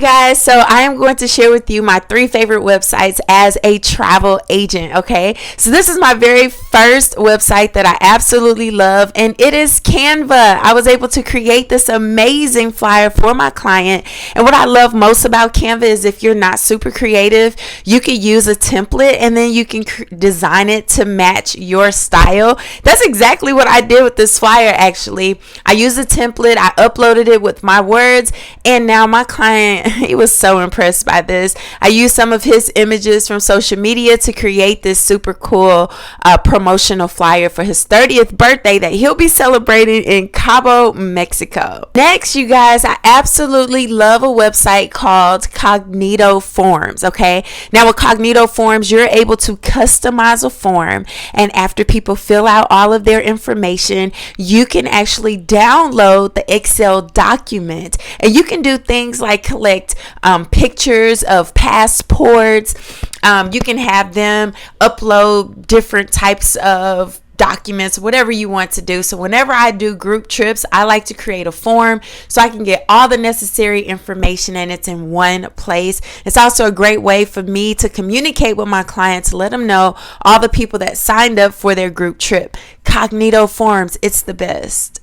Guys, so I am going to share with you my 3 favorite websites as a travel agent. Okay, so this is my very first website that I absolutely love, and it is Canva. I was able to create this amazing flyer for my client, and what I love most about Canva is if you're not super creative, you can use a template and then you can design it to match your style. That's exactly what I did with this flyer. Actually, I used a template, I uploaded it with my words, and now my client, he was so impressed by this. I used some of his images from social media to create this super cool promotional flyer for his 30th birthday that he'll be celebrating in Cabo, Mexico. Next, you guys, I absolutely love a website called Cognito Forms. Okay, now with Cognito Forms, you're able to customize a form, and after people fill out all of their information, you can actually download the Excel document, and you can do things like collect pictures of passports. You can have them upload different types of documents, whatever you want to do. So whenever I do group trips, I like to create a form so I can get all the necessary information and it's in one place. It's also a great way for me to communicate with my clients, let them know all the people that signed up for their group trip. Cognito Forms, it's the best.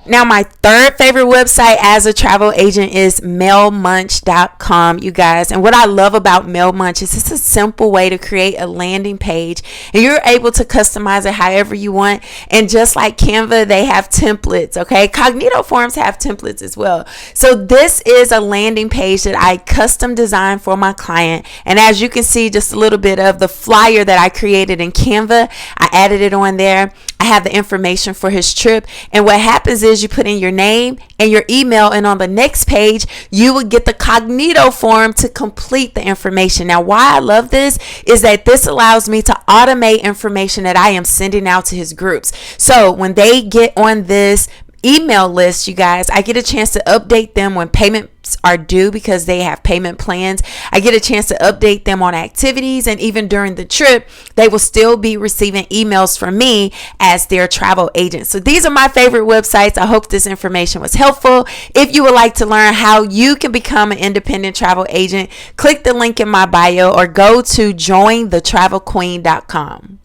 Now, my third favorite website as a travel agent is Mailmunch.com, you guys. And what I love about Mailmunch is it's a simple way to create a landing page, and you're able to customize it however you want. And just like Canva, they have templates, okay? Cognito Forms have templates as well. So this is a landing page that I custom designed for my client. And as you can see, just a little bit of the flyer that I created in Canva, I added it on there. I have the information for his trip, and what happens is you put in your name and your email, and on the next page you will get the Cognito form to complete the information. Now, why I love this is that this allows me to automate information that I am sending out to his groups. So when they get on this email list, you guys, I get a chance to update them when payments are due because they have payment plans. I get a chance to update them on activities, and even during the trip, they will still be receiving emails from me as their travel agent. So these are my favorite websites. I hope this information was helpful. If you would like to learn how you can become an independent travel agent, click the link in my bio or go to jointhetravelqueen.com.